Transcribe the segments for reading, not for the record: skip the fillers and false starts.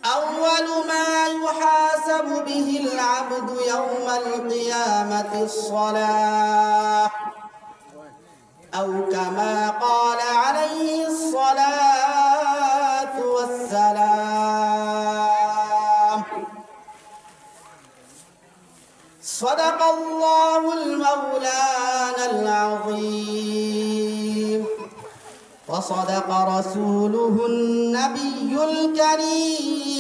أول ما يحاسب به العبد يوم القيامة الصلاة أو كما قال عليه الصلاة والسلام صدق الله المولانا العظيم وصدق رسوله النبي الكريم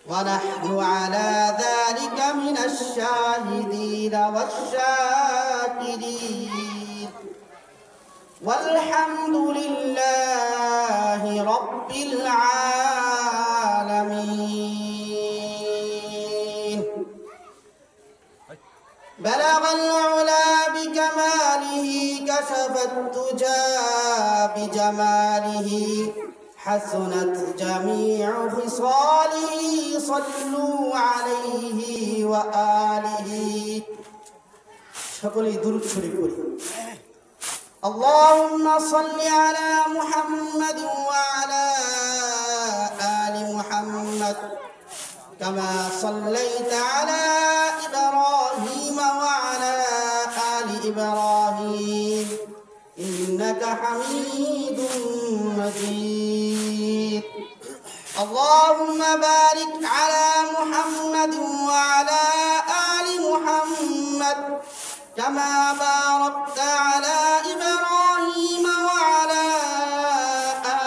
ونحن على ذلك من الشاهدين والشاكرين والحمد لله رب العالمين بلغ العلا بكماله كشف الدجى بجماله حسنت جميع خصاله صلوا عليه وآله সকলেই দুরূদ শরীফ পড়ি اللهم صل على محمد وعلى آل محمد كما صليت على إبراهيم وعلى آل إبراهيم إنك حميد مجيد اللهم بارك على محمد وعلى آل محمد كما باركت على إبراهيم وعلى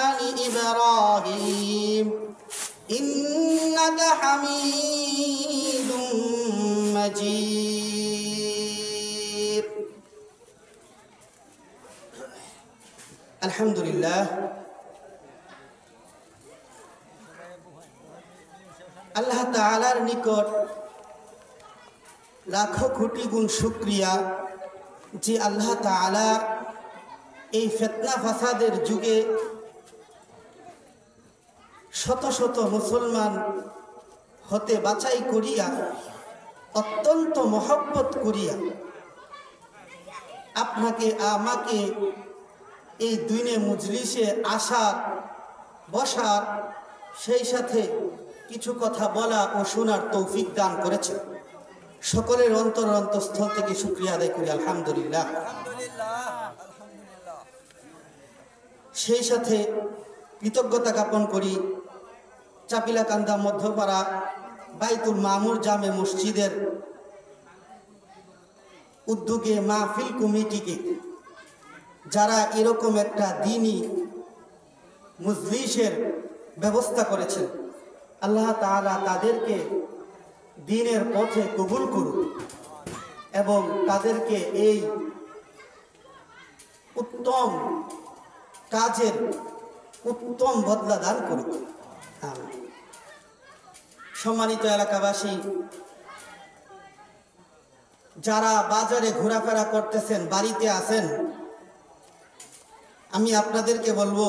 آل إبراهيم إنك حميد مجيد الحمد لله আল্লাহ তাআলার নিকট লাখো কোটি গুণ শুকরিয়া যে আল্লাহ তাআলা এই ফিতনা ফাসাদের যুগে শত শত মুসলমান হতে বাছাই করিয়া অত্যন্ত মহব্বত করিয়া আপনাকে আমাকে এই দুইনে মজলিসে আসার বসার সেই সাথে কিছু কথা বলা ও শোনার তৌফিক দান করেছে সকলের অন্তরস্থল থেকে শুকরিয়া আদায় করি আলহামদুলিল্লাহ সেই সাথে কৃতজ্ঞতা জ্ঞাপন করি চাপিলাকান্দা মধ্যপাড়া বাইতুল মামুর জামে মসজিদের উদ্যোগে মাহফিল কমিটিকে যারা এরকম একটা দ্বীনি মজলিসের ব্যবস্থা করেছেন আল্লাহ তাআলা তাদেরকে দ্বীনের পথে কবুল করুন এবং তাদেরকে এই উত্তম কাজের উত্তম বদলা দান করুন সম্মানিত এলাকাবাসী যারা বাজারে ঘোরাফেরা করতেছেন বাড়িতে আছেন আমি আপনাদেরকে বলবো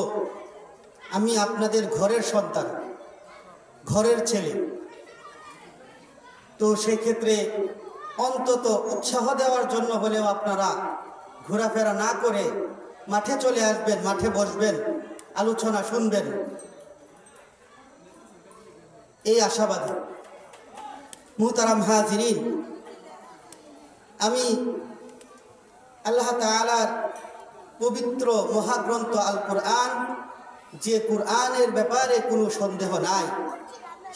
আমি আপনাদের ঘরের সন্তান ঘরের ছেলে তো সেক্ষেত্রে অন্তত উৎসাহ দেওয়ার জন্য হলেও আপনারা ঘোরাফেরা না করে মাঠে চলে আসবেন মাঠে বসবেন আলোচনা শুনবেন এই আশাবাদী মুহতারাম হাজিরিন আমি আল্লাহ তাআলার পবিত্র মহাগ্রন্থ আল কুরআন যে কুরআনের ব্যাপারে কোনো সন্দেহ নাই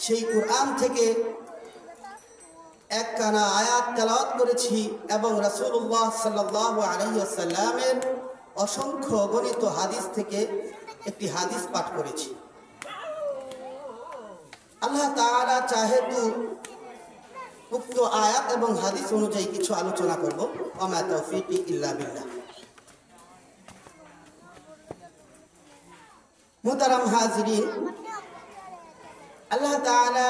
সেই কুরআন থেকে একখানা আয়াত তেলাওয়াত করেছি এবং রাসূলুল্লাহ সাল্লাল্লাহু আলাইহি ওয়াসাল্লামের অসংখ্য গণিত হাদিস থেকে একটি হাদিস পাঠ করেছি আল্লাহ তাআলা চাহেতু উক্ত আয়াত এবং হাদিস অনুযায়ী কিছু আলোচনা করব ওয়া তাওফীকি ইল্লা বিল্লাহ মুহতারাম হাজিরিন আল্লাহ তাআলা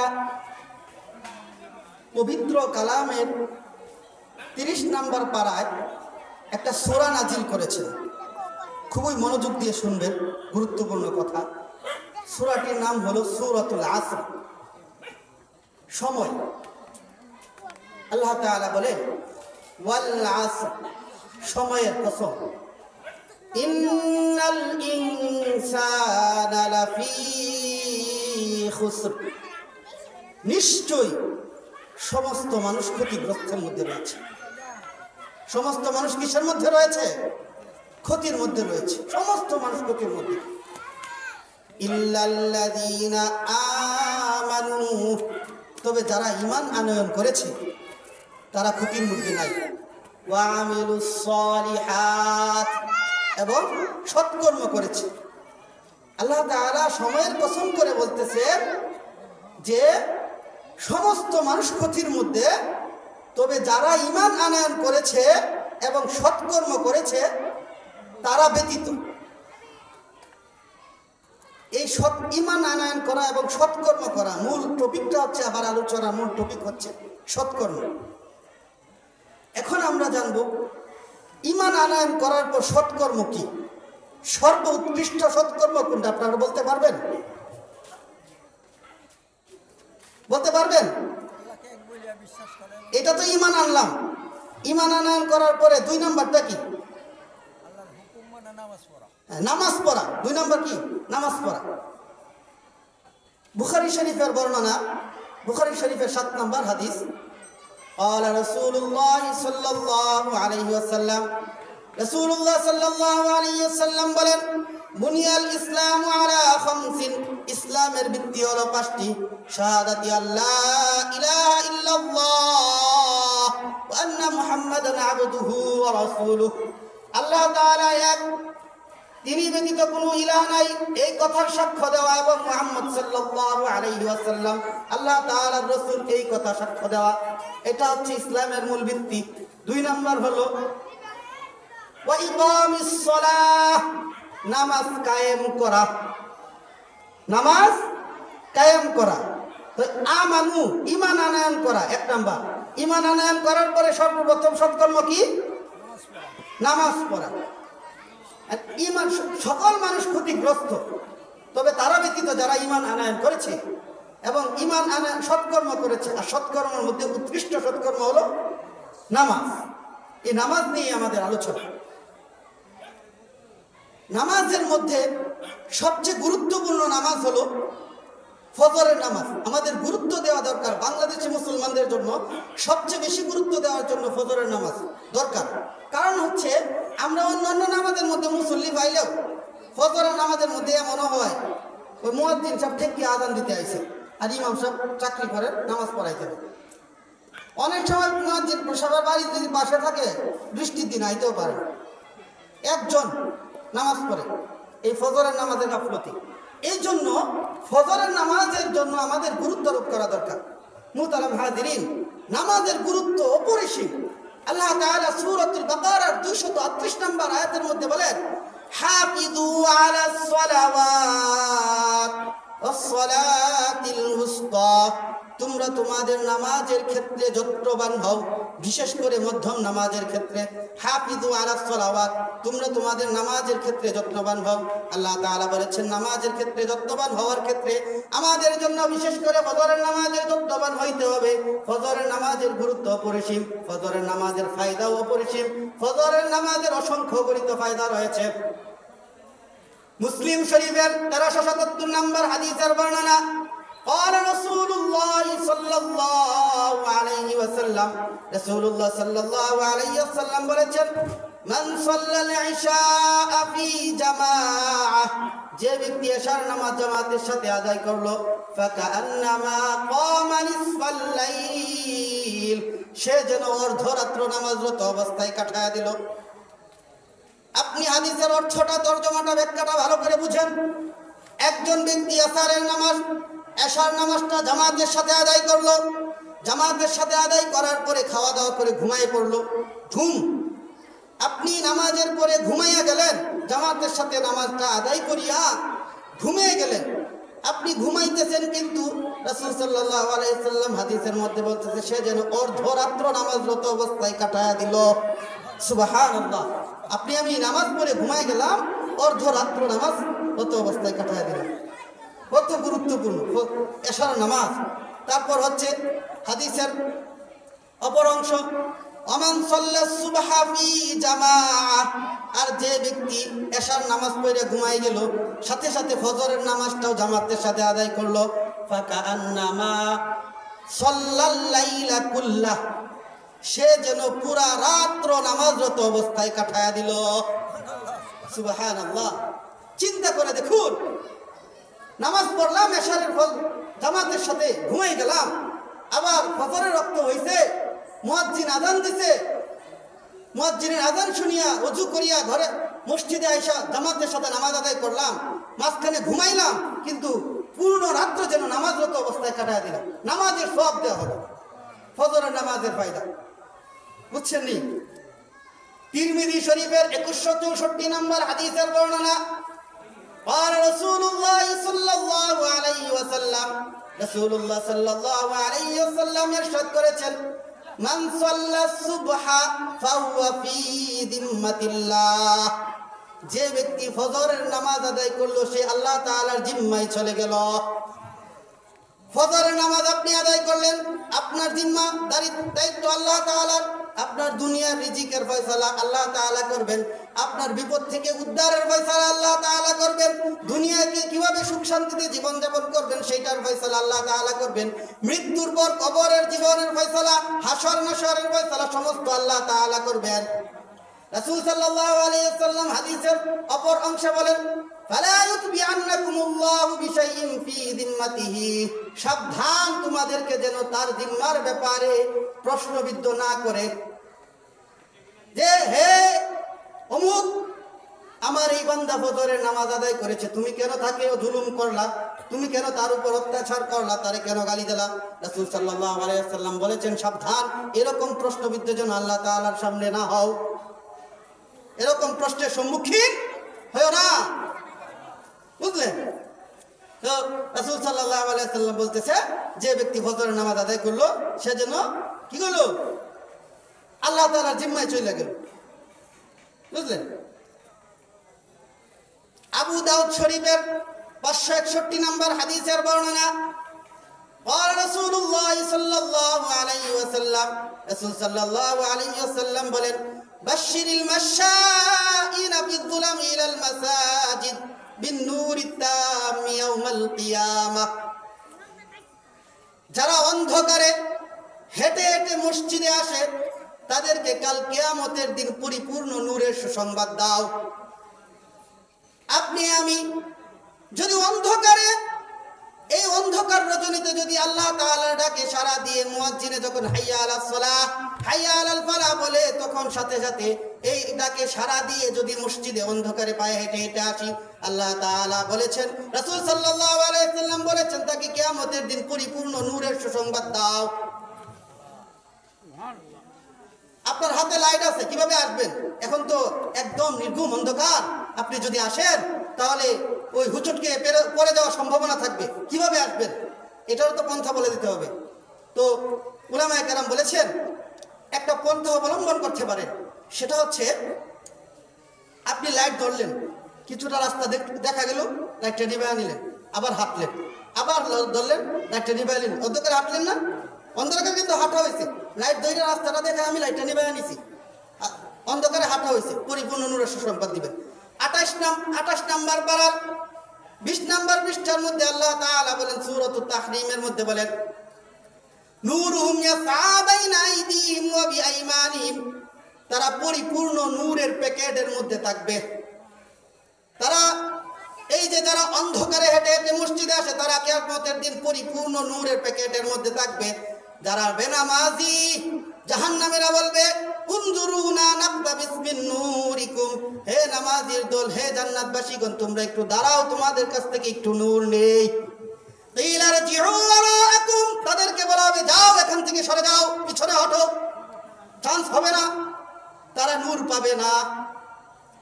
পবিত্র কালামের 30 নম্বর পারায় একটা সূরা নাজিল করেছেন খুবই মনোযোগ দিয়ে শুনবেন গুরুত্বপূর্ণ কথা সূরাটির নাম হলো সূরাতুল আসর সময় আল্লাহ তাআলা বলেন ওয়াল আসর সময়ের কসম ইন্নাল ইনসানা লাফি খুসর, নিশ্চয়ই সমস্ত মানুষ ক্ষতিগ্রস্তের মধ্যে রয়েছে। সমস্ত মানুষ কিসের মধ্যে রয়েছে? ক্ষতির মধ্যে রয়েছে। সমস্ত মানুষ ক্ষতির মধ্যে। ইল্লাল্লাযীনা আমানু, তবে যারা ঈমান আনয়ন করেছে তারা ক্ষতির মধ্যে নাই। ওয়া আমিলুস সালিহাত, এবং সৎকর্ম করেছে। আল্লাহ তাআলা সময়ের কসম করে বলতেছেন যে সমস্ত মানুষ ক্ষতির মধ্যে, তবে যারা ঈমান আনয়ন করেছে এবং সৎকর্ম করেছে তারা ব্যতীত। এই সৎ ঈমান আনয়ন করা এবং সৎকর্ম করা, মূল টপিকটা হচ্ছে, আবার আলোচনার মূল টপিক হচ্ছে সৎকর্ম। এখন আমরা জানব ঈমান আনয়ন করার পর সৎকর্ম কি, সর্ব উৎকৃষ্ট সৎকর্ম কোনটা? আপনারা বলতে পারবেন? বলতে পারবেন? এটা তো ঈমান আনলাম। ঈমান আনয়ন করার পরে 2 নাম্বারটা কি? নামাজ পড়া। 2 নাম্বার কি? নামাজ পড়া। বুখারী শরীফের বর্ণনা, বুখারী শরীফের 7 নাম্বার হাদিস, قال رسول الله صلى الله عليه وسلم, রাসূলুল্লাহ সাল্লাল্লাহু আলাইহি ওয়াসাল্লাম বলেন, বুনিয়াল ইসলামু আলা খামসিন, ইসলামের ভিত্তি হলো 5টি। শাহাদাতি আল্লাহ ইলাহা ইল্লাল্লাহ ওয়া আন্না মুহাম্মাদান আবদুহু ওয়া রাসূলুহু, আল্লাহ তাআলা এক, তিনি ব্যতীত কোনো ইলাহ নাই, এই কথার সাক্ষ্য দেওয়া, এবং মুহাম্মদ সাল্লাল্লাহু আলাইহি ওয়াসাল্লাম আল্লাহ তাআলার রাসূল, এই কথা সাক্ষ্য দেওয়া। এটা হচ্ছে ইসলামের মূল ভিত্তি। 2 নাম্বার হলো ওয়া ইকামিস সালাহ, নামাজ কায়েম করা। নামাজ কায়েম করা। তো আমানু, ঈমান আনয়ন করা 1 নাম্বার। ঈমান আনয়ন করার পরে সর্বপ্রথম সৎকর্ম কি? নামাজ পড়া। ঈমান, সকল মানুষ ক্ষতিগ্রস্ত, তবে তারা ব্যতীত যারা ঈমান আনয়ন করেছে এবং ঈমান আনয়ন সৎকর্ম করেছে। আর সৎকর্মের মধ্যে উৎকৃষ্ট সৎকর্ম হলো নামাজ। এই নামাজ নিয়ে আমাদের আলোচনা। নামাজের মধ্যে সবচেয়ে গুরুত্বপূর্ণ নামাজ হলো ফজরের নামাজ। আমাদের গুরুত্ব দেওয়া দরকার। বাংলাদেশি মুসলমানদের জন্য সবচেয়ে বেশি গুরুত্ব দেওয়ার জন্য ফজরের নামাজ দরকার। কারণ হচ্ছে আমরা অন্যান্য নামাজের মধ্যে মুসল্লি পাইলেও ফজরের নামাজের মধ্যে এমনও হয় ওই মুয়াজ্জিন সাহেব ঠিক কি আযান দিতে আইছে আর ইমাম সাহেব চাকরি করেন, নামাজ পড়াইতে হবে। অনেক সময় মুয়াজ্জিন সাহেবের বাড়ি যদি পাশে থাকে, বৃষ্টির দিন আইতেও পারে, একজন নামাজ পড়ে, এই ফজরের নামাজের গাফলতি। এই জন্য ফজরের নামাজের জন্য আমাদের গুরুত্ব আরোপ করা দরকার। মুহতারাম হাজিরিন, নামাজের গুরুত্ব অপরিসীম। আল্লাহ তাআলা সূরাতুল বাকারার 238 নম্বর আয়াতের মধ্যে বলেন, হাফিযু আলাস সালাওয়াত ওয়াস সালাতিল উসতা, তোমরা তোমাদের নামাজের ক্ষেত্রে যত্নবান হও, বিশেষ করে মধ্যম নামাজের ক্ষেত্রে। হাফিযু আলাস সালাওয়াত, তোমরা তোমাদের নামাজের ক্ষেত্রে যত্নবান হও। আল্লাহ তাআলা বলেছেন নামাজের ক্ষেত্রে যত্নবান হওয়ার ক্ষেত্রে আমাদের জন্য বিশেষ করে ফজরের নামাজের যত্নবান হইতে হবে। ফজরের নামাজের গুরুত্ব অপরিসীম, ফজরের নামাজের ফায়দাও অপরিসীম। ফজরের নামাজের অসংখ্য গণিত ফায়দা রয়েছে। মুসলিম শরীফের 1377 নম্বর হাদিসের বর্ণনা, قال رسول الله صلى الله عليه وسلم, রাসূলুল্লাহ সাল্লাল্লাহু আলাইহি ওয়াসাল্লাম বলেছেন, মান সাল্লাল ইশা ফি জামাআহ, যে ব্যক্তি ইশার নামাজ জামাতের সাথে আদায় করলো, ফাকান্নামা কামা নিসফাল লাইল, সে যেন অর্ধরাত্র নামাজরত অবস্থায় কাটায় দিল। আপনি হাদিসের অর্থটা, তরজমাটা, ব্যাখ্যাটা ভালো করে বুঝেন। একজন ব্যক্তি এশার নামাজটা জামাতের সাথে আদায় করলো, জামাতের সাথে আদায় করার পরে খাওয়া দাওয়া করে ঘুমায় পড়লো। আপনি নামাজের পরে ঘুমাইয়া গেলেন, জামাতের সাথে নামাজটা আদায় করিয়া ঘুমিয়ে গেলেন। আপনি ঘুমাইতেছেন, কিন্তু রাসূল সাল্লাল্লাহু আলাইহি ওয়াসাল্লাম হাদিসের মধ্যে বলতেছে সে যেন অর্ধরাত্র নামাজরত অবস্থায় কাটায়া দিল। সুবহানাল্লাহ। আপনি আমি নামাজ পড়ে ঘুমাই গেলাম, অর্ধরাত্র নামাজ রত অবস্থায় কাটায়া দিলাম। কত গুরুত্বপূর্ণ এশার নামাজ। তারপর হচ্ছে হাদিসের অপর অংশ, আমান সাল্লাস সুবহা ফি জামাআহ, আর যে ব্যক্তি এশার নামাজ পড়ে ঘুমাই গেল, সাথে সাথে ফজরের নামাজটাও জামাতের সাথে আদায় করলো, ফাকান্নামা সাল্লাল লাইলা কুল্লাহ, সে যেন পুরা রাত্র নামাজরত অবস্থায় কাটায়া দিল। সুবহানাল্লাহ। চিন্তা করে দেখুন, নামাজ পড়লাম এশারের জামাতের সাথে, ঘুমাই গেলাম, আবার ফজরের রক্ত হইছে, মুয়াজ্জিন আযান দিছে, মুয়াজ্জিনের আযান শুনিয়া ওযু করিয়া ঘরে মসজিদে আইসা জামাতের সাথে নামাজ আদায় করলাম, মাঝখানে ঘুমাইলাম, কিন্তু পূর্ণ রাত্র যেন নামাজরত অবস্থায় কাটায় দিলাম। নামাজের সওয়াব দেওয়া হবে, ফজরের নামাজের ফায়দা, বুঝছেন নি? তিরমিজি শরীফের 2164 নম্বর হাদিসের বর্ণনা, قال رسول الله صلى الله عليه وسلم, রাসূলুল্লাহ সাল্লাল্লাহু আলাইহি ওয়াসাল্লাম ইরশাদ করেছেন, মান সাল্লা সুবহা ফাহুয়া ফি যিম্মাতিল্লাহ, যে ব্যক্তি ফজরের নামাজ আদায় করলো সে আল্লাহ তাআলার জিম্মায় চলে গেল। ফজরের নামাজ আপনি আদায় করলেন, আপনার জিম্মা দায়িত্ব আল্লাহ তাআলার, আপনার দুনিয়ার রিজিকের ফয়সালা আল্লাহ তাআলা করবেন, আপনার বিপদ থেকে উদ্ধারের ফয়সালা আল্লাহ তাআলা করবেন, দুনিয়াকে কিভাবে সুখ শান্তিতে জীবন যাপন করবেন সেইটার ফয়সালা আল্লাহ তাআলা করবেন, মৃত্যুর পর কবরের জীবনের ফয়সালা, হাসর নাসরের ফয়সালা সমস্ত আল্লাহ তাআলা করবেন। রাসূল সাল্লাল্লাহু আলাইহি ওয়াসাল্লাম হাদিসের অপর অংশে বলেন, ফালা ইউতবিআন্নাকুমুল্লাহু বিশাইইন ফি যিম্মাতিহি, সাবধান তোমাদেরকে যেন তার জিম্মার ব্যাপারে প্রশ্নবিদ্ধ না করে, যে হে অমুক আমার এই বান্দা ফজরের নামাজ আদায় করেছে, তুমি কেন তাকে জুলুম করলা, তুমি কেন তার উপর অত্যাচার করলা, তারে কেন গালি দিলা? রাসূল সাল্লাল্লাহু আলাইহি ওয়াসাল্লাম বলেছেন, সাবধান, এরকম প্রশ্নবিদ্ধ যেন আল্লাহ তাআলার সামনে না হও, এরকম প্রশ্নের সম্মুখীন হয় না, বুঝলেন? তো রাসূল সাল্লাল্লাহু আলাইহি ওয়াসাল্লাম বলতেছে, যে ব্যক্তি ফজরের নামাজ আদায় করলো সে যেন কি করলো, আল্লাহ তাআলার জিম্মায় চলে গেল, বুঝলেন? আবু দাউদ শরীফের 561 নম্বর হাদিসের বর্ণনা, قال رسول الله صلى الله عليه وسلم, রাসূল সাল্লাল্লাহু আলাইহি ওয়াসাল্লাম বলেন, বাশশিরিল মাশাইনা বিয-যুলাম ইলাল মাসাজিদ বিন-নূরিত তাম ইয়াউমাল কিয়ামাহ, যারা অন্ধকারে হেঁটে হেঁটে মসজিদে আসে তাদেরকে কাল কিয়ামতের দিন পরিপূর্ণ নূরের সুসংবাদ দাও। আপনি আমি যদি অন্ধকারে, এই অন্ধকার রজনীতে যদি আল্লাহ তাআলার ডাকে সাড়া দিয়ে মুয়াজ্জিনে যখন হাইয়া আলাস সালাহ হাইয়া আলাল ফালাহ বলে, তখন সাথে সাথে এই ডাকে সাড়া দিয়ে যদি মসজিদে অন্ধকারে পায়ে হেঁটে হেঁটে আসি, আল্লাহ তাআলা বলেছেন, রাসূল সাল্লাল্লাহু আলাইহি ওয়াসাল্লাম বলেছেন, তাকে কিয়ামতের দিন পরিপূর্ণ নূরের সুসংবাদ দাও। আপনার হাতে লাইট আছে, কিভাবে আসবেন? এখন তো একদম নির্ঘুম অন্ধকার, আপনি যদি আসেন তাহলে ওই হুচটকে পড়ে যাওয়ার সম্ভাবনা থাকবে, কিভাবে আসবেন? এটারও তো পন্থা বলে দিতে হবে। তো উলামায়ে কেরাম বলেছেন, একটা পন্থা অবলম্বন করতে পারেন, সেটা হচ্ছে আপনি লাইট ধরলেন, কিছুটা রাস্তা দেখা গেল, লাইটটা নিভাইয়া নিলেন, আবার হাঁটলেন, আবার ধরলেন, লাইটটা নিভাইয়া নিলেন, অন্ধকারে হাঁটলেন না? অন্ধকারে কিন্তু হাঁটা হয়েছে, লাইট ধরে রাস্তাটা দেখে আমি লাইটটা নিভাইয়া নিছি, অন্ধকারে হাঁটা হয়েছে, পরিপূর্ণ নূরের সুসংবাদ দিবেন। 28 নাম্বার পারার 20 নাম্বার পৃষ্ঠার মধ্যে আল্লাহ তাআলা বলেন, সূরাতুত তাহরীমের মধ্যে বলেন, নূরুহুম ইয়াসআ বাইনা আইদিহিম ওয়া বিআইমানিহিম, তারা পরিপূর্ণ নূরের প্যাকেটের মধ্যে থাকবে। তারা এই যে যারা অন্ধকারে হেঁটে হেঁটে মসজিদে আসে, তারা কিয়ামতের দিন পরিপূর্ণ নূরের প্যাকেটের মধ্যে থাকবে। যারা বেনামাজি জাহান্নামীরা বলবে, উনজুরুনা নাকতাবিস মিন নূরিকুম, হে নামাজির দল, হে জান্নাতবাসীগণ, তোমরা একটু দাঁড়াও, তোমাদের কাছ থেকে একটু নূর নেই। কিলা রাজিউ ওয়ারাআকুম, তাদেরকে বলা হবে, যাও এখান থেকে সরে যাও, পিছনে হটো, চান্স হবে না, তারা নূর পাবে না।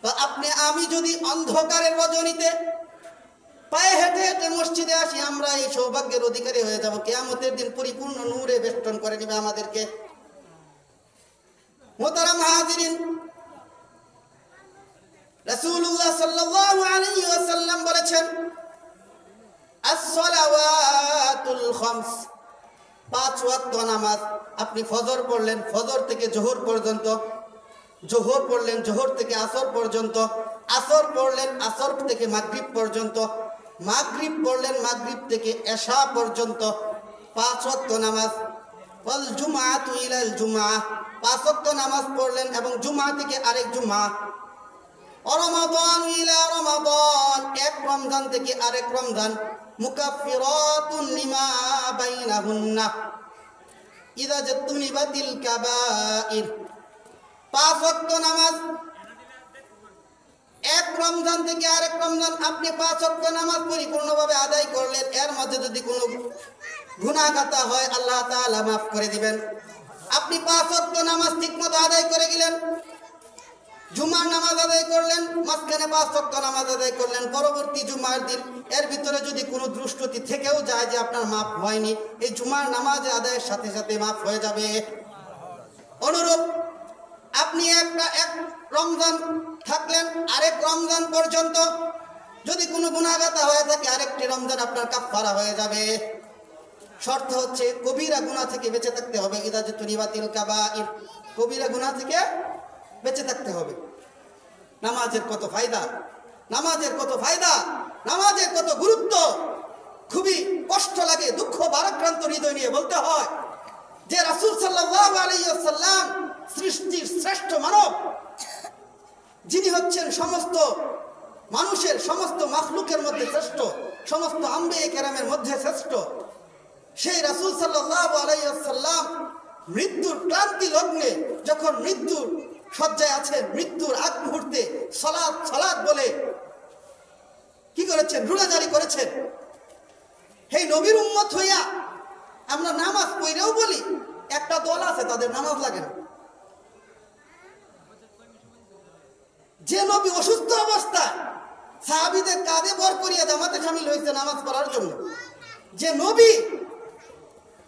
তো আপনি আমি যদি অন্ধকারের রজনীতে পায়ে হেঁটে হেঁটে মসজিদে আসি, আমরা এই সৌভাগ্যের অধিকারী হয়ে যাব, কিয়ামতের দিন পরিপূর্ণ নূরে বেষ্টন করে নেবে আমাদেরকে। মুহতারাম হাজিরিন, রাসূলুল্লাহ সাল্লাল্লাহু আলাইহি ওয়াসাল্লাম বলেছেন, আস-সালাওয়াতুল খামস, 5 ওয়াক্ত নামাজ। আপনি ফজর পড়লেন, ফজর থেকে জোহর পর্যন্ত, জোহর পড়লেন, জোহর থেকে আসর পর্যন্ত, আসর পড়লেন, আসর থেকে মাগরিব পর্যন্ত, মাগরিব পড়লেন, মাগরিব থেকে এশা পর্যন্ত 5 ওয়াক্ত নামাজ। ওয়াল জুমআতু ইলাল জুমআ, 5 ওয়াক্ত নামাজ পড়লেন এবং জুমআ থেকে আরেক জুমআ। রমাদান ইলা রমাদান, এক রমজান থেকে আরেক রমজান। মুকাফফিরাতুন লিমা বাইনাহুন্না ইযা জাতুনিবাতিল কাবাইর। 5 ওয়াক্ত নামাজ, এক রমজান থেকে আরেক রমজান আপনি 5 ওয়াক্ত নামাজ পরিপূর্ণভাবে আদায় করলেন। এর মধ্যে যদি কোনো গুনাহ খাতা হয় আল্লাহ তাআলা মাফ করে দিবেন। আপনি 5 ওয়াক্ত নামাজ ঠিকমতো আদায় করে গেলেন, জুমার নামাজ আদায় করলেন, মাঝখানে 5 ওয়াক্ত নামাজ আদায় করলেন, পরবর্তী জুমার দিন এর ভিতরে যদি কোনো ত্রুটি থেকেও যায় যে আপনার মাফ হয়নি, এই জুমার নামাজ আদায়ের সাথে সাথে মাফ হয়ে যাবে। অনুরূপ আপনি এক রমজান থাকলেন, আরেক রমজান পর্যন্ত যদি কোনো গুনাহগাতা হয়ে থাকে আরেকটি রমজান আপনার কাফফারা হয়ে যাবে। শর্ত হচ্ছে কবিরা গুনাহ থেকে বেঁচে থাকতে হবে। ইযা জাতুনিবাতিল কাবাইর, কবিরা গুনাহ থেকে বেঁচে থাকতে হবে। নামাজের কত ফায়দা, নামাজের কত ফায়দা, নামাজের কত গুরুত্ব। খুবই কষ্ট লাগে, দুঃখ ভারাক্রান্ত হৃদয় নিয়ে বলতে হয় যে রাসূল সাল্লাল্লাহু আলাইহি ওয়াসাল্লাম সৃষ্টির শ্রেষ্ঠ মানব, যিনি হচ্ছেন সমস্ত মানুষের, সমস্ত মাখলুকের মধ্যে শ্রেষ্ঠ, সমস্ত আম্বিয়া কেরামের মধ্যে শ্রেষ্ঠ, সেই রাসূল সাল্লাল্লাহু আলাইহি ওয়াসাল্লাম মৃত্যুর ক্লান্তি লগ্নে যখন মৃত্যুর শয্যায় আছেন, মৃত্যুর আগ মুহূর্তে সালাত সালাত বলে কি করেছেন, রুলাজারি করেছেন। সেই নবীর উম্মত হইয়া আমরা নামাজ পড়েও বলি একটা দল আছে তাদের নামাজ লাগে না। যে নবী অসুস্থ অবস্থায় সাহাবীদের কাঁধে ভর করিয়া জামাতে শামিল হয়েছে নামাজ পড়ার জন্য, যে নবী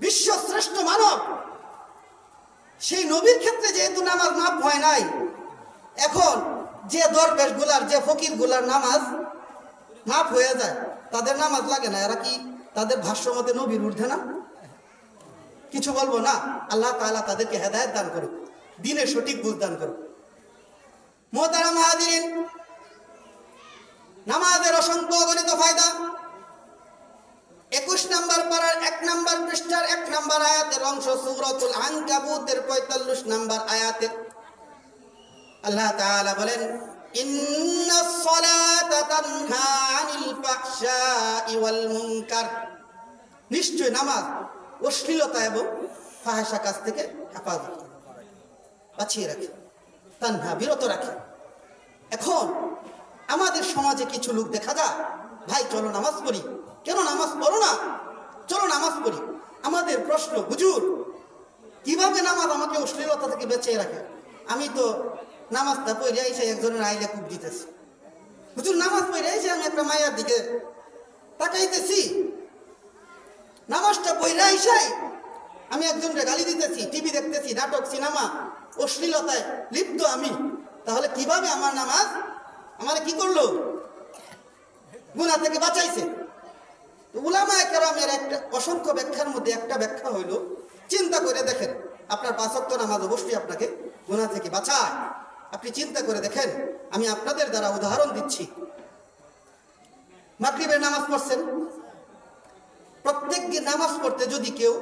বিশ্ব শ্রেষ্ঠ মানব, সেই নবীর ক্ষেত্রে যেহেতু নামাজ মাফ হয় নাই, এখন যে দরবেশ গুলার, যে ফকির গুলার নামাজ মাফ হয়ে যায় তাদের নামাজ লাগে না, এরা কি তাদের ভাষ্য মতে নবীর ঊর্ধ্বে না? কিছু বলবো না। আল্লাহ তাআলা তাদেরকে হেদায়েত দান করুক, দ্বীনের সঠিক বুঝ দান করুক। মুহতারাম হাজিরিন, নামাজের অসংখ্য অগণিত ফায়দা। 21 নম্বর পারার 1 নম্বর পৃষ্ঠার 1 নম্বর আয়াতের অংশ সূরাতুল আনকাবুতের 45 নম্বর আয়াতে আল্লাহ তাআলা বলেন, ইন্নাস সালাতা তানহা আনিল ফাহশাই ওয়াল মুনকার, নিশ্চয় নামাজ অশ্লীলতা এবং ফাহিশা কাজ থেকে হেফাজত করে, বাঁচিয়ে রাখে, তানহা বিরত রাখে। এখন আমাদের সমাজে কিছু লোক দেখা যায়, ভাই চলো নামাজ পড়ি, কেন নামাজ পড়ো না, চলো নামাজ পড়ি। আমাদের প্রশ্ন, হুজুর কিভাবে নামাজ আমাকে অশ্লীলতা থেকে বেঁচে রাখে? আমি তো নামাজটা পড়ে এসে একজনের আইলে কূপ দিতেছি। হুজুর নামাজ পড়ে এসে আমি একটা মায়ের দিকে তাকাইতেছি, নামাজটা পড়ে এসে আমি একজনকে গালি দিতেছি, টিভি দেখতেছি, নাটক সিনেমা অশ্লীলতায় লিপ্ত আমি, তাহলে কিভাবে আমার নামাজ আমারে কি করলো? গুনাহ থেকে বাঁচাইছে। উলামায়ে কেরামের একটা অসংখ্য ব্যাখ্যার মধ্যে একটা ব্যাখ্যা হইল, চিন্তা করে দেখেন, আপনার 5 ওয়াক্ত নামাজ অবশ্যই আপনাকে গুনাহ থেকে বাঁচায়। আপনি চিন্তা করে দেখেন, আমি আপনাদের দ্বারা উদাহরণ দিচ্ছি। মাগরিবের নামাজ পড়ছেন, প্রত্যেক দিন নামাজ পড়তে যদি কেউ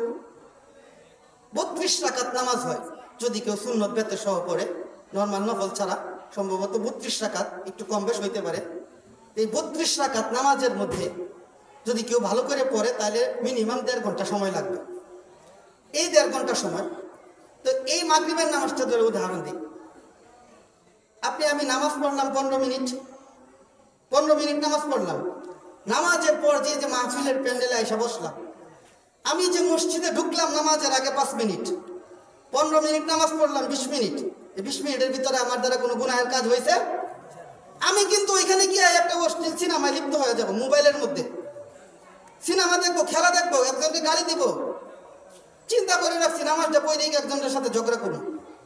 32 রাকাত নামাজ হয়, যদি কেউ সুন্নত বেতে সহ পড়ে, নরমাল নফল ছাড়া সম্ভবত 32 রাকাত, একটু কম বেশ হইতে পারে। এই 32 রাকাত নামাজের মধ্যে যদি কেউ ভালো করে পড়ে তাহলে মিনিমাম 1.5 ঘন্টা সময় লাগবে। এই 1.5 ঘন্টা সময়, তো এই মাগরিবের নামাজটা ধরে উদাহরণ দিই। আমি নামাজ পড়লাম 15 মিনিট নামাজ পড়লাম। নামাজের পর যে মাহফিলের প্যান্ডেলে এসে বসলাম, আমি যে মসজিদে ঢুকলাম নামাজের আগে 5 মিনিট, 15 মিনিট নামাজ পড়লাম 20 মিনিট। এই 20 মিনিটের ভিতরে আমার দ্বারা কোনো গুনাহের কাজ হয়েছে? আমি কিন্তু ওইখানে গিয়ে একটা অশ্লীল সিনেমায় লিপ্ত হয়ে যাব, মোবাইলের মধ্যে সিনেমা দেখবো, খেলা দেখবো, একজনকে গালি দিব, চিন্তা করে রাখছি নামাজটা পড়ে গিয়ে একজনের সাথে ঝগড়া করুন।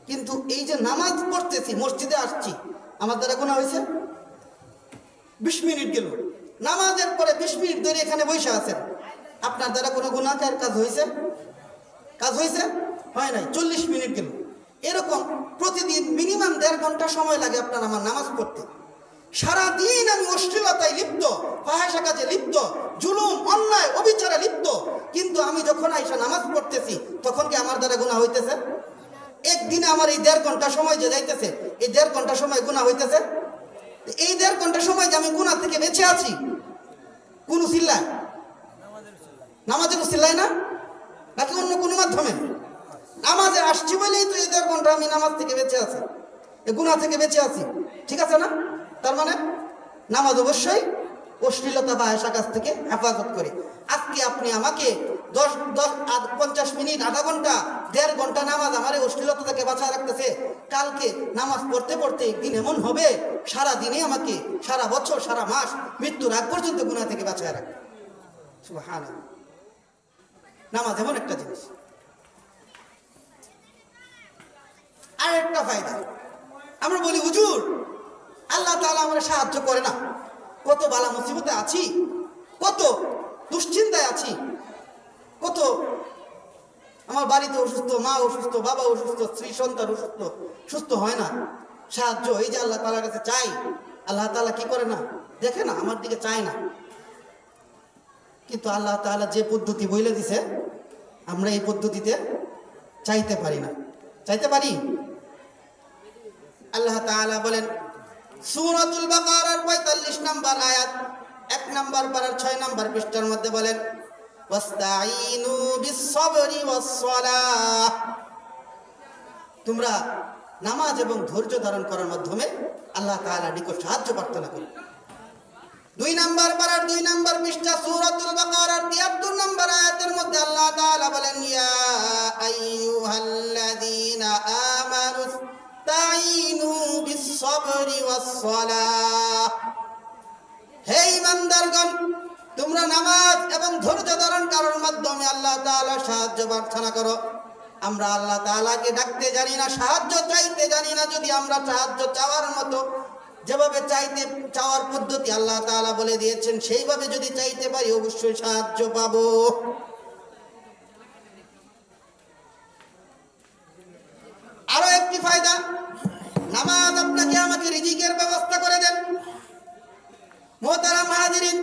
কিন্তু এই যে নামাজ পড়তেছি, মসজিদে আসছি, আমার দ্বারা গুনাহ হয়েছে? 20 মিনিট গেল, নামাজের পরে 20 মিনিট ধরে এখানে বসে আছেন, আপনার দ্বারা কোনো গুনাহকার কাজ হয়েছে? হয় নাই। 40 মিনিট গেল। এরকম প্রতিদিন মিনিমাম 1.5 ঘন্টা সময় লাগে আপনার আমার নামাজ পড়তে। সারাদিন আমি অশ্লীলতায় লিপ্ত, ফাহিশা কাজে লিপ্ত, জুলুম অন্যায় অবিচারে লিপ্ত, কিন্তু আমি যখন আইসা নামাজ পড়তেছি তখন কি আমার দ্বারা গুনাহ হইতেছে? একদিনে আমার এই 1.5 ঘন্টা সময় যে যাইতেছে, এই 1.5 ঘন্টা সময় গুনাহ হইতেছে। এই 1.5 ঘন্টা সময় যে আমি গুনাহ থেকে বেঁচে আছি, কোন চিল্লায়? নামাজের চিল্লায় না, নাকি অন্য কোনো মাধ্যমে? নামাজে আসছি বলেই তো এই 1.5 ঘন্টা আমি নামাজ থেকে বেঁচে আছি, এই গুনাহ থেকে বেঁচে আছি, ঠিক আছে না? তার মানে নামাজ অবশ্যই অশ্লীলতা বা ফাহিশা কাজ থেকে হেফাজত করে। আজকে আপনি আমাকে 50 মিনিট, আধা ঘন্টা, 1.5 ঘন্টা নামাজ আমার এই অশ্লীলতা থেকে বাঁচায় রাখতেছে। কালকে নামাজ পড়তে পড়তে একদিন এমন হবে সারা দিনে আমাকে, সারা বছর, সারা মাস, মৃত্যুর আগ পর্যন্ত গুনাহ থেকে বাঁচায় রাখবে। সুবহানাল্লাহ। নামাজ এমন একটা জিনিস। আর একটা ফায়দা, আমরা বলি হুজুর আল্লাহ তাআলা আমরা সাহায্য করে না, কত বালা মুসিবতে আছি, কত দুশ্চিন্তায় আছি, কত আমার বাড়িতে অসুস্থ, মা অসুস্থ, বাবা অসুস্থ, স্ত্রী সন্তান অসুস্থ, সুস্থ হয় না। সাহায্য এই যে আল্লাহ তাআলার কাছে চাই, আল্লাহ তাআলা কি করে না, দেখে না, আমার দিকে চায় না। কিন্তু আল্লাহ তাআলা যে পদ্ধতি বলে দিছে, আমরা এই পদ্ধতিতে চাইতে পারি না। চাইতে পারি? আল্লাহ তাআলা বলেন সূরাতুল বাকারার 45 নম্বর আয়াত, 1 নম্বর পারার 6 নম্বর পৃষ্ঠার মধ্যে বলেন ওয়াস্তাঈনু বিস-সাবরি ওয়াস-সালাহ, তোমরা নামাজ এবং ধৈর্য ধারণ করার মাধ্যমে আল্লাহ তাআলার নিকট সাহায্য প্রার্থনা করো। 2 নম্বর পারার 2 নম্বর পৃষ্ঠা সূরাতুল বাকারার 73 নম্বর আয়াতের মধ্যে আল্লাহ তাআলা বলেন ইয়া আইয়ুহাল্লাযীনা আমানু ইসতাঈনু বিস-সাবরি ওয়াস-সালাহ, হে ঈমানদারগণ তোমরা নামাজ এবং ধৈর্য ধারণ করার মাধ্যমে আল্লাহ তাআলার সাহায্য প্রার্থনা করো। আমরা আল্লাহ তাআলাকে ডাকতে জানি না, সাহায্য চাইতে জানি না। যদি আমরা সাহায্য চাওয়ার মতো, যেভাবে চাওয়ার পদ্ধতি আল্লাহ তাআলা বলে দিয়েছেন, সেইভাবে যদি চাইতে পারি অবশ্যই সাহায্য পাবো। আরো একটি ফায়দা, নামাজ আপনাকে আমাকে রিজিকের ব্যবস্থা করে দেন। মুহতারাম হাজিরিন,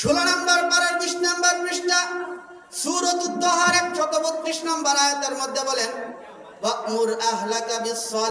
16 নম্বর পারার 20 নম্বর পৃষ্ঠা সূরাতুদ দুহার 132 নম্বর আয়াতের মধ্যে বলেন ওয়া'মুর আহলাকা বিস